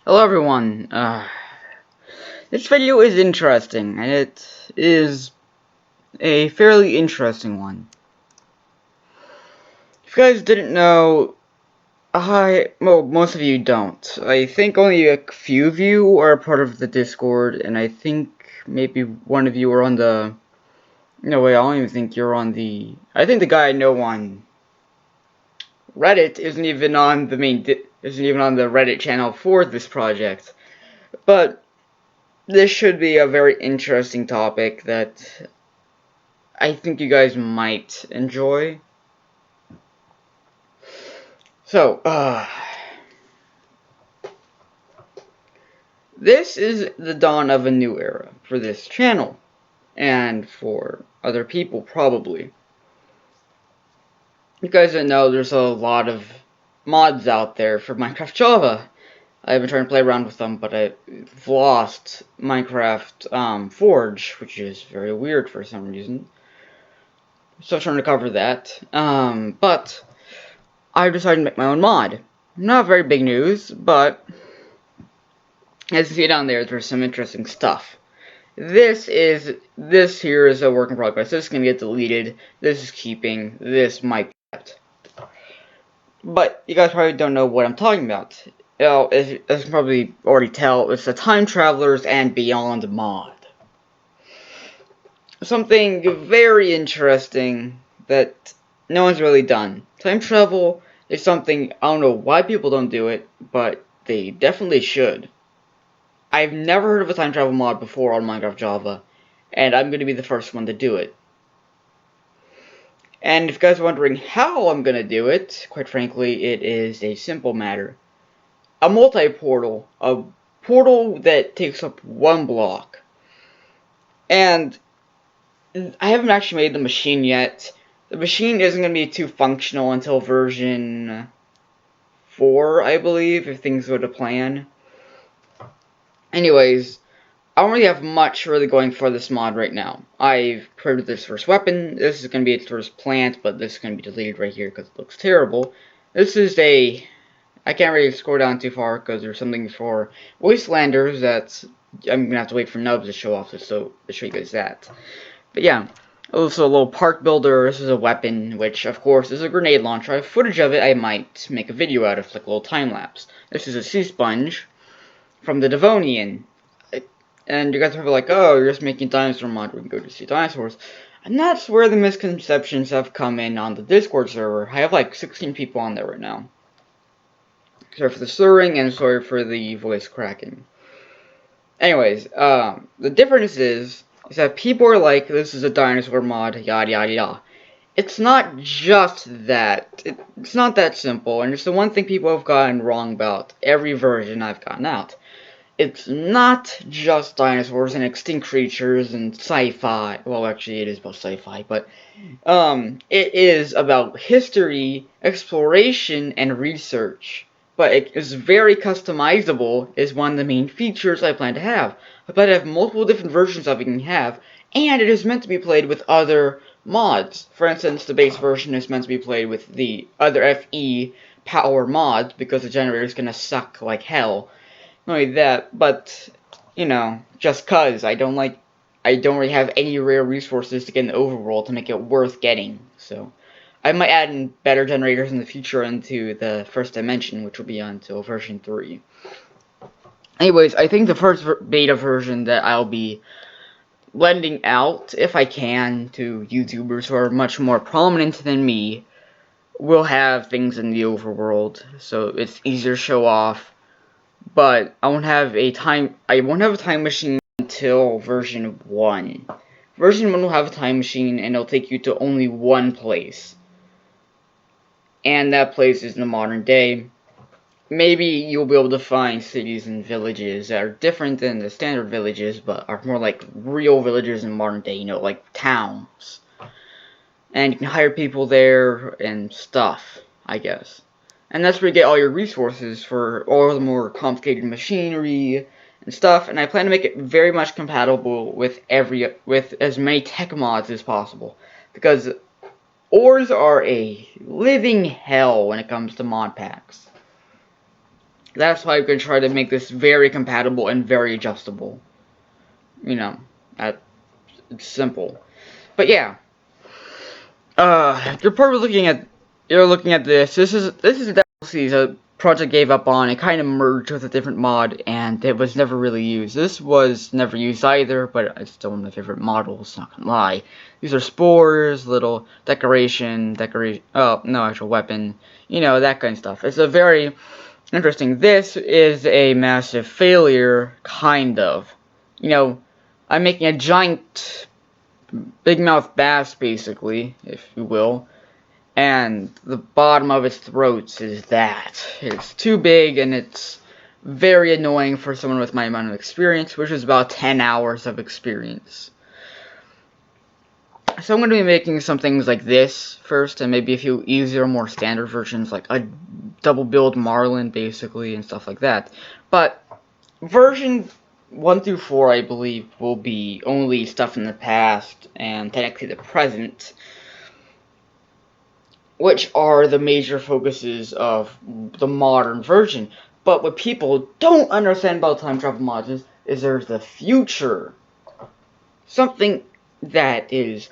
Hello everyone, this video is interesting, and it is a fairly interesting one. If you guys didn't know, well, most of you don't. I think only a few of you are a part of the Discord, and I think maybe one of you are on the... No, wait, I don't even think you're on the... I think the guy I know on Reddit isn't even on the isn't even on the Reddit channel for this project. But this should be a very interesting topic that I think you guys might enjoy. So, this is the dawn of a new era for this channel, and for other people probably. You guys don't know there's a lot of mods out there for Minecraft Java. I've been trying to play around with them, but I've lost Minecraft Forge, which is very weird for some reason. So I'm trying to cover that. But I decided to make my own mod. Not very big news, but as you see down there, there's some interesting stuff. This here is a work in progress. This is gonna get deleted. This is keeping. This might be kept. But you guys probably don't know what I'm talking about. As you can probably already tell, it's the Time Travelers and Beyond mod. Something very interesting that no one's really done. Time travel is something, I don't know why people don't do it, but they definitely should. I've never heard of a time travel mod before on Minecraft Java, and I'm going to be the first one to do it. And if you guys are wondering how I'm going to do it, quite frankly, it is a simple matter. A multi-portal, a portal that takes up one block. And I haven't actually made the machine yet. The machine isn't going to be too functional until version 4, I believe, if things go to plan. Anyways, I don't really have much really going for this mod right now. I've created this first weapon. This is going to be its first plant, but this is going to be deleted right here because it looks terrible. This is a... I can't really scroll down too far because there's something for Wastelanders that's... I'm going to have to wait for Nubs to show off this, so to show you guys that. But yeah, also a little park builder. This is a weapon, which of course is a grenade launcher. I have footage of it. I might make a video out of, like a little time lapse. This is a sea sponge from the Devonian. And you guys are like, oh, you're just making dinosaur mod. We can go to see dinosaurs. And that's where the misconceptions have come in on the Discord server. I have like 16 people on there right now. Sorry for the slurring and sorry for the voice cracking. Anyways, the difference is that people are like, this is a dinosaur mod, yada yada yada. It's not just that. It's not that simple, and it's the one thing people have gotten wrong about every version I've gotten out. It's not just dinosaurs and extinct creatures and sci-fi. Well, actually, it is about sci-fi, but it is about history, exploration, and research. But it is very customizable, is one of the main features I plan to have. I plan to have multiple different versions of it you can have, and it is meant to be played with other mods. For instance, the base version is meant to be played with the other FE power mods, because the generator is going to suck like hell. Not only that, but, you know, just cause I don't really have any rare resources to get in the overworld to make it worth getting, so I might add in better generators in the future into the first dimension, which will be until version 3. Anyways, I think the first beta version that I'll be lending out, if I can, to YouTubers who are much more prominent than me, will have things in the overworld, so it's easier to show off. But I won't have a time machine until version 1. Version 1 will have a time machine, and it'll take you to only one place. And that place is in the modern day. Maybe you'll be able to find cities and villages that are different than the standard villages, but are more like real villages in modern day, you know, like towns. And you can hire people there and stuff, I guess. And that's where you get all your resources for all the more complicated machinery and stuff. And I plan to make it very much compatible with as many tech mods as possible, because ores are a living hell when it comes to mod packs. That's why I'm going to try to make this very compatible and very adjustable. You know, it's simple. But yeah, you're looking at this. This is a DLC that Project gave up on. It kind of merged with a different mod, and it was never really used. This was never used either, but it's still one of my favorite models. Not gonna lie. These are spores, little decoration. Oh no, actual weapon. You know, that kind of stuff. It's a very interesting. This is a massive failure, kind of. You know, I'm making a giant big mouth bass, basically, if you will, and the bottom of its throat is that. It's too big, and it's very annoying for someone with my amount of experience, which is about 10 hours of experience. So I'm going to be making some things like this first, and maybe a few easier, more standard versions, like a double build Marlin, basically, and stuff like that. But version 1 through 4, I believe, will be only stuff in the past, and technically the present, which are the major focuses of the modern version. But what people don't understand about time travel mods is there's the future. Something that is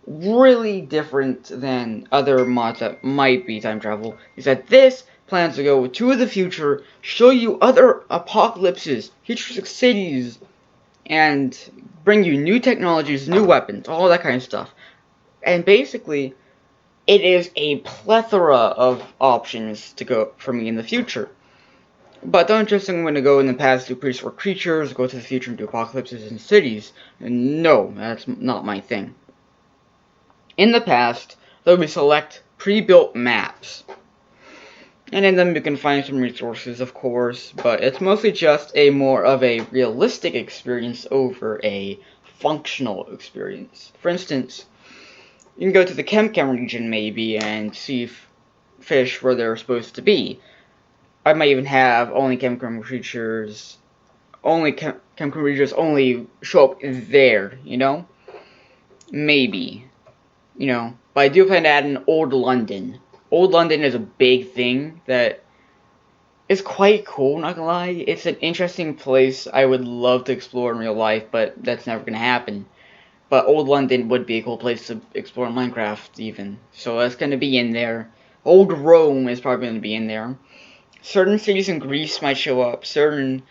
really different than other mods that might be time travel is that this plans to go to the future, show you other apocalypses, futuristic cities, and bring you new technologies, new weapons, all that kind of stuff. And basically, it is a plethora of options to go for me in the future. But don't just think I'm going to go in the past to prehistoric creatures, go to the future and do apocalypses and cities. No, that's not my thing. In the past, there will be select pre-built maps. And in them you can find some resources, of course, but it's mostly just a more of a realistic experience over a functional experience. For instance, you can go to the Chemcam region, maybe, and see fish where they're supposed to be. I might even have only Chemcam creatures, Chemcam creatures only show up there, you know? Maybe. You know, but I do plan to add an Old London. Old London is a big thing that is quite cool, not gonna lie. It's an interesting place I would love to explore in real life, but that's never gonna happen. But Old London would be a cool place to explore in Minecraft, even. So that's gonna be in there. Old Rome is probably gonna be in there. Certain cities in Greece might show up. Certain,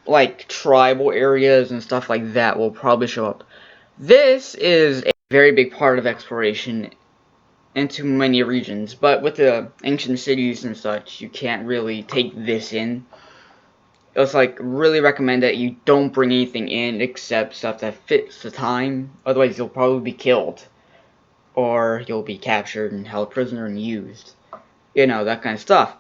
like, tribal areas and stuff like that will probably show up. This is a very big part of exploration into many regions, but with the ancient cities and such, you can't really take this in. It's like really recommend that you don't bring anything in except stuff that fits the time, otherwise you'll probably be killed, or you'll be captured and held prisoner and used. You know, that kind of stuff.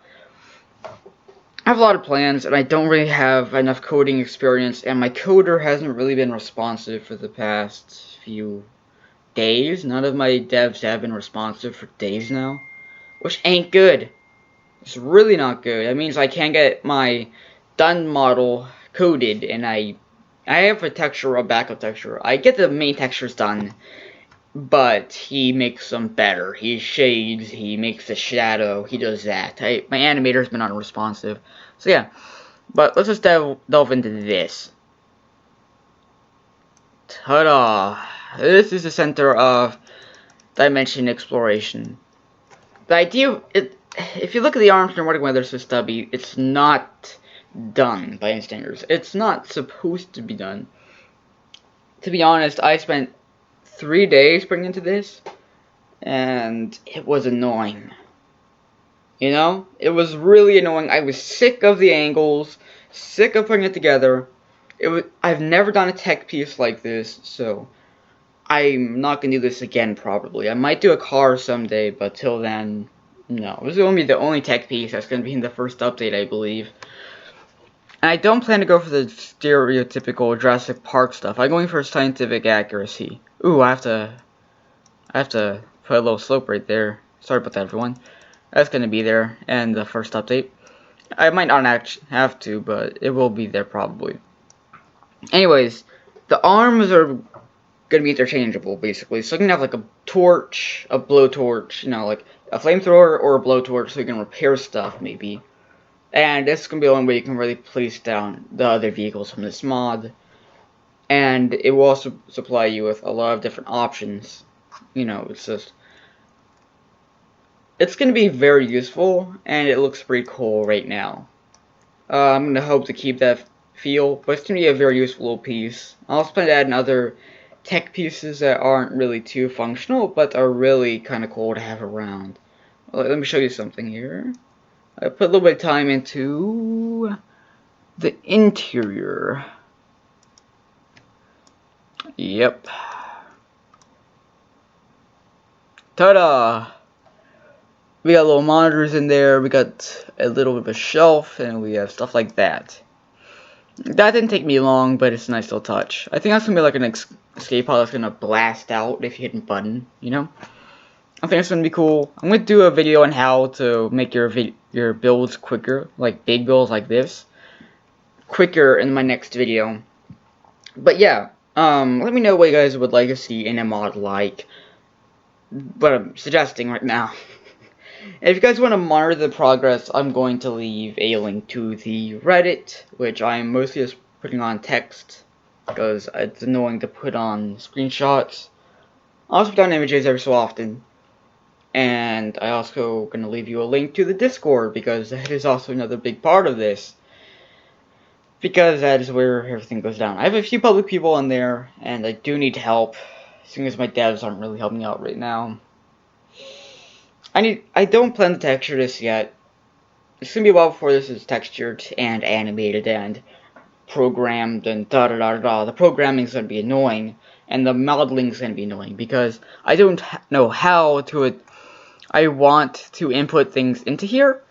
I have a lot of plans, and I don't really have enough coding experience, and my coder hasn't really been responsive for the past few days. None of my devs have been responsive for days now, which ain't good. It's really not good. That means I can't get my done model coded, and I have a texture, a backup texture. I get the main textures done, but he makes them better. He shades, he makes the shadow, he does that. My animator's been unresponsive. So yeah, but let's just delve into this. Ta-da! This is the center of Dimension Exploration. The idea, if you look at the arms and wondering whether it's so stubby, it's not done by any standards. It's not supposed to be done. To be honest, I spent 3 days putting into this, and it was annoying. You know? It was really annoying. I was sick of the angles, sick of putting it together. I've never done a tech piece like this, so I'm not gonna do this again probably. I might do a car someday, but till then, no. This is gonna be the only tech piece that's gonna be in the first update, I believe. And I don't plan to go for the stereotypical Jurassic Park stuff. I'm going for scientific accuracy. Ooh, I have to put a little slope right there. Sorry about that, everyone. That's gonna be there in the first update. I might not actually have to, but it will be there probably. Anyways, the arms are gonna be interchangeable, basically. So you can have like a torch, a blowtorch, you know, like a flamethrower or a blowtorch, so you can repair stuff, maybe. And this is going to be the only way you can really place down the other vehicles from this mod. And it will also supply you with a lot of different options. You know, it's going to be very useful, and it looks pretty cool right now. I'm going to hope to keep that feel, but it's going to be a very useful little piece. I also plan to add in other tech pieces that aren't really too functional, but are really kind of cool to have around. Let me show you something here. I put a little bit of time into the interior. Yep. Ta-da! We got little monitors in there, we got a little bit of a shelf, and we have stuff like that. That didn't take me long, but it's a nice little touch. I think that's gonna be like an escape pod that's gonna blast out if you hit a button, you know? I think it's gonna be cool. I'm gonna do a video on how to make your builds quicker, like big builds like this, quicker in my next video. But yeah, let me know what you guys would like to see in a mod like what I'm suggesting right now. If you guys want to monitor the progress, I'm going to leave a link to the Reddit, which I'm mostly just putting on text, because it's annoying to put on screenshots. I also put on images every so often. And I also going to leave you a link to the Discord, because that is also another big part of this. Because that is where everything goes down. I have a few public people on there, and I do need help, seeing as my devs aren't really helping out right now. I don't plan to texture this yet. It's gonna be a while before this is textured and animated and programmed and da-da-da-da. The programming is gonna be annoying, and the modeling is gonna be annoying, because I don't know how to... I want to input things into here.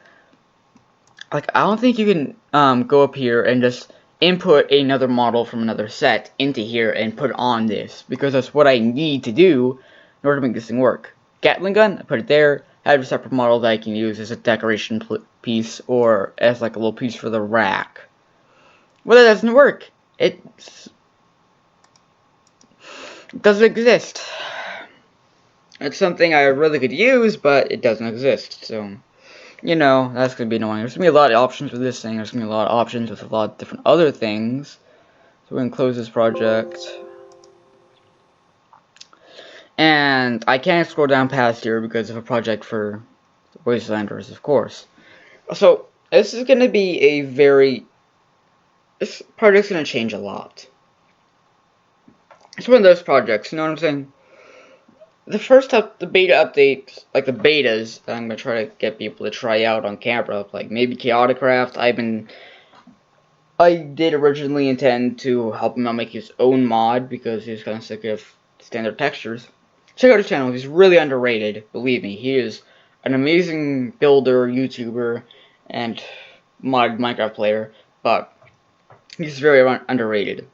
Like, I don't think you can go up here and just input another model from another set into here and put it on this, because that's what I need to do in order to make this thing work. Gatling gun, I put it there. I have a separate model that I can use as a decoration piece or as like a little piece for the rack. Well, that doesn't work. It doesn't exist. It's something I really could use, but it doesn't exist, so... You know, that's going to be annoying. There's going to be a lot of options with this thing. There's going to be a lot of options with a lot of different other things. So we're going to close this project. And I can't scroll down past here because of a project for Wastelanders, of course. So, this is going to be a very... This project's going to change a lot. It's one of those projects, you know what I'm saying? The beta updates, like the betas, I'm going to try to get people to try out on camera, like maybe Chaoticraft. I did originally intend to help him out make his own mod, because he's kind of sick of standard textures. Check out his channel, he's really underrated, believe me. He is an amazing builder, YouTuber, and Minecraft player, but he's very underrated.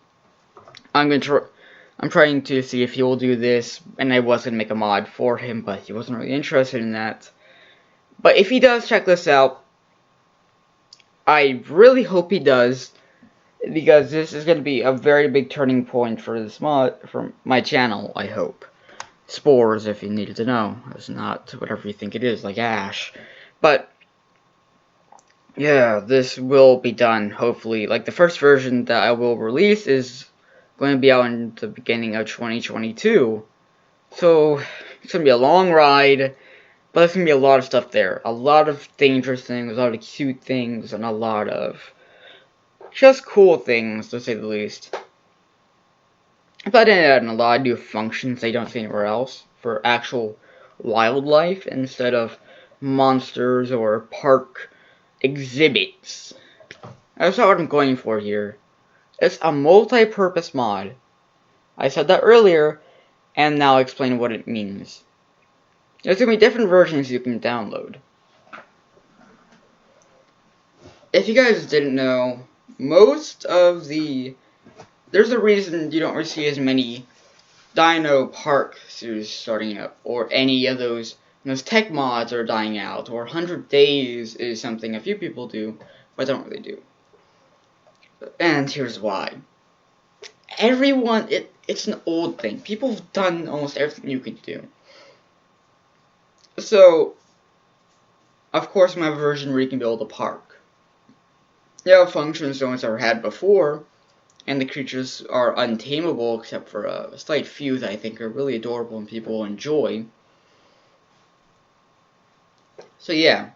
I'm trying to see if he will do this, and I was going to make a mod for him, but he wasn't really interested in that. But if he does check this out, I really hope he does, because this is going to be a very big turning point for this mod, for my channel, I hope. Spores, if you needed to know. It's not whatever you think it is, like Ash. But, yeah, this will be done, hopefully. Like, the first version that I will release is going to be out in the beginning of 2022. So, it's going to be a long ride, but there's going to be a lot of stuff there. A lot of dangerous things, a lot of cute things, and a lot of just cool things, to say the least. But I add in a lot of new functions they don't see anywhere else for actual wildlife instead of monsters or park exhibits. That's not what I'm going for here. It's a multi-purpose mod. I said that earlier, and now I'll explain what it means. There's going to be different versions you can download. If you guys didn't know, there's a reason you don't really see as many Dino Park series starting up, or any of those tech mods are dying out, or 100 Days is something a few people do, but don't really do. And here's why. It's an old thing. People have done almost everything you can do. So, of course, my version where you can build a park. They have functions no one's ever had before, and the creatures are untamable except for a slight few that I think are really adorable and people will enjoy. So yeah,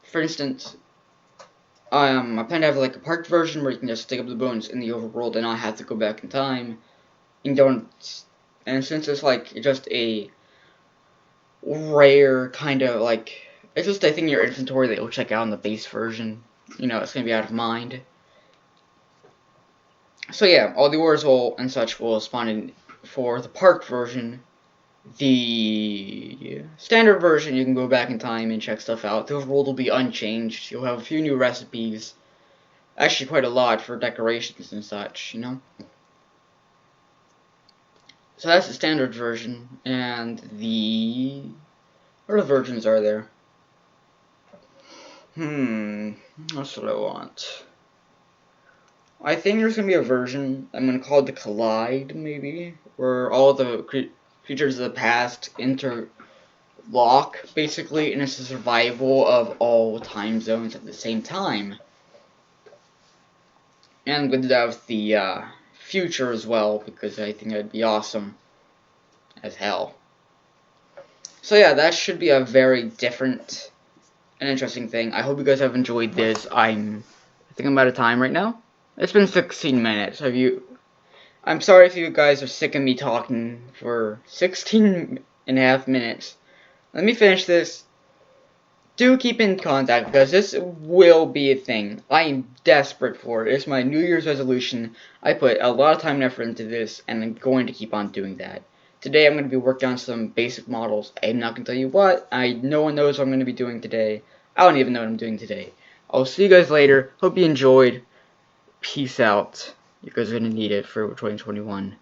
for instance, I plan to have like a parked version where you can just dig up the bones in the overworld and not have to go back in time. And don't, and since it's like just a rare kind of like, it's just a thing in your inventory that you'll check out in the base version. You know, it's gonna be out of mind. So yeah, all the ores will and such will spawn in for the parked version. The standard version, you can go back in time and check stuff out. The overworld will be unchanged. You'll have a few new recipes. Actually, quite a lot for decorations and such, you know? So that's the standard version, and the... what other versions are there? That's what I want. I think there's gonna be a version, I'm gonna call it the Collide, maybe? Where all the creatures of the past interlock, basically, and it's the survival of all time zones at the same time. And I'm going to have the future as well, because I think that'd be awesome as hell. So yeah, that should be a very different and interesting thing. I hope you guys have enjoyed this. I think I'm out of time right now. It's been 16 minutes. I'm sorry if you guys are sick of me talking for 16 and a half minutes. Let me finish this. Do keep in contact, because this will be a thing. I am desperate for it. It's my New Year's resolution. I put a lot of time and effort into this, and I'm going to keep on doing that. Today I'm going to be working on some basic models. I'm not going to tell you what. No one knows what I'm going to be doing today. I don't even know what I'm doing today. I'll see you guys later. Hope you enjoyed. Peace out. You guys are going to need it for 2021.